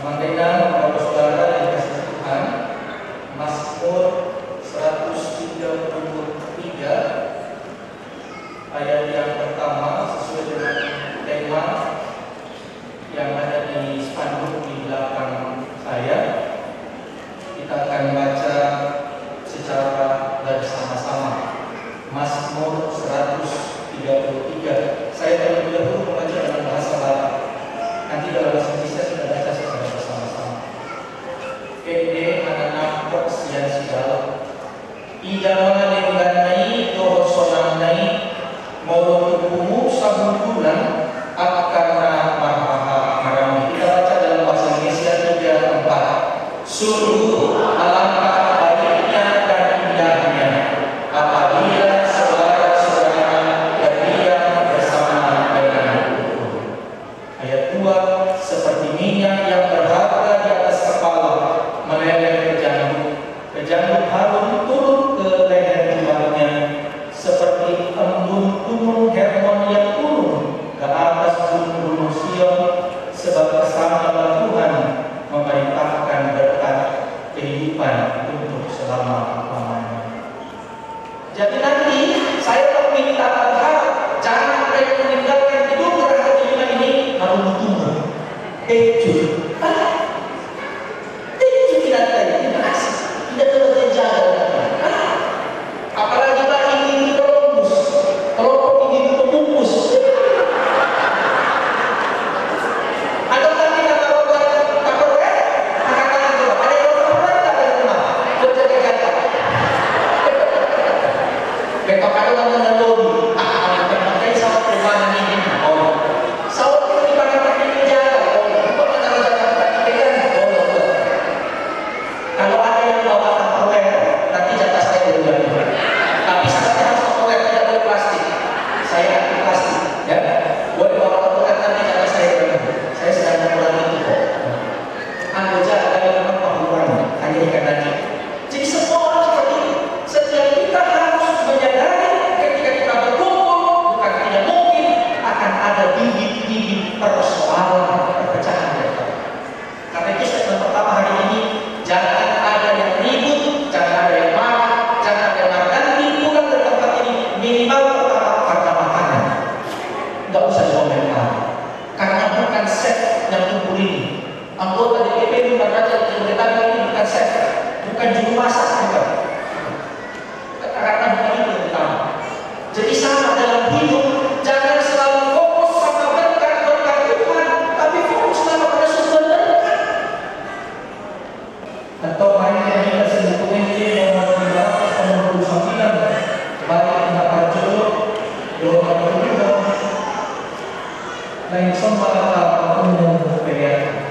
Teman-teman, Bapak-Saudara yang dikasihi Tuhan, Mazmur 133 ayat yang pertama sesuai dengan tema yang ada di spanduk di belakang saya. Kita akan baca secara bersama-sama Mazmur 133. Saya terlebih dahulu membaca dalam bahasa Batak. Nanti dalam bahasa Indonesia kita baca secara bersama-sama. Kede anak sian sigala. Ida mana lengganai doho sonanai mau tubuhmu sabun bulan akarna marhaha marami. Kita baca dalam bahasa Indonesia 3-4. Sungguh alangkah baiknya dan indahnya apabila saudara-saudara berdiam bersama denganku. Ayat 2, seperti minyak yang berharga di atas kepala meleleh ke janggut harum turun ke leher tuannya, seperti embun gunung Hermon yang turun ke atas gunung Sion, sebab bersama Tuhan memerintahkan berkat kehidupan untuk selama-lamanya. Jadi nanti saya meminta berharap jangan mereka meninggalkan hidup berharga dunia ini harus tumbuh. Keju tidak asik, tidak terjaga. Apalagi lagi ini terobos, kelompok ini pembungkus. Ada lagi kata roda, katakan coba, ada yang roda tak ada rumah, berjaga jaga. Betok ada orang yang lobi, pakai sawat perumahan ini, sawat itu dipakai jaga, kalau ada yang bawa Tupperware, nanti jatah saya dulu. Tapi syaratnya harus Tupperware, tidak boleh plastik. Saya anti plastik, ya. Boleh bawa Tupperware, nanti jatah saya dulu. Saya sedang mengurangi itu kok. Anggota ada yang memang pengurangan, hanya ikan tadi. Jadi semua orang seperti itu. Setiap kita harus menyadari ketika kita berkumpul, bukan tidak mungkin akan ada bibit-bibit persoalan perpecahan. Karena itu statement pertama hari ini, jangan ada yang ribut, jangan ada yang marah, jangan ada yang marah. Nanti pulang dari tempat ini minimal pertama karena makanan. Nggak usah dikomentar, karena bukan set yang kumpul ini. Anggota DPP bukan raja Jabodetabek ini bukan set, bukan juru masak bukan. Karena bukan itu yang utama. Jadi sama dalam hidup, jangan selalu fokus sama berkat Tuhan, tapi fokus sama pada sumber berkat. Atau banyak kita sebutkan ini nomor 369 baik tidak pajul dua juga lain semua umum pilihan.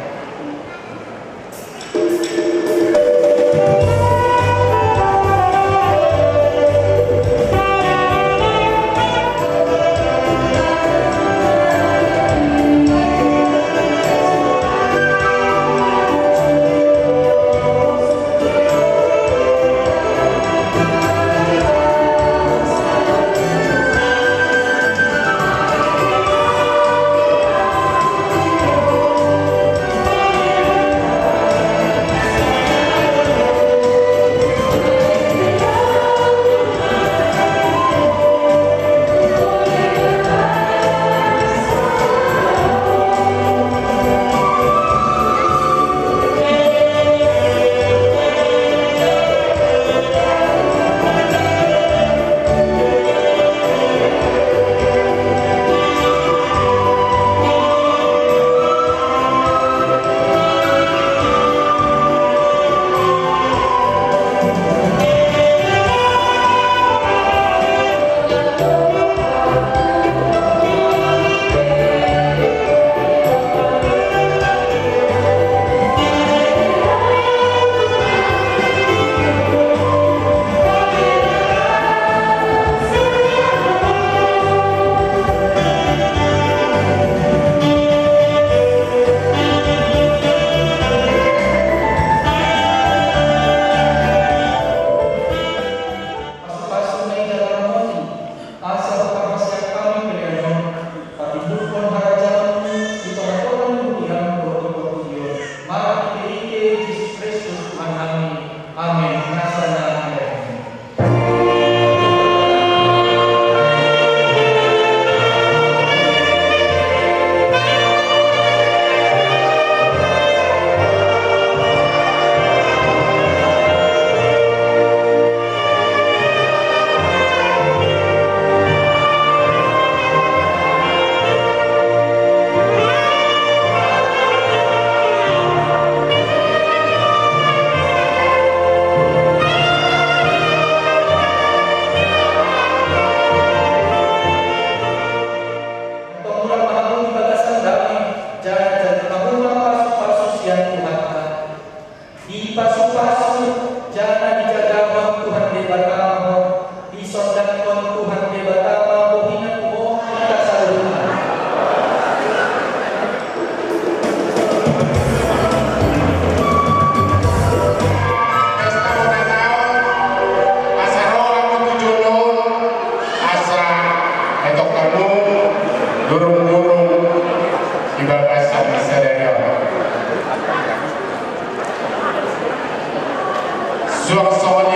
Bersuara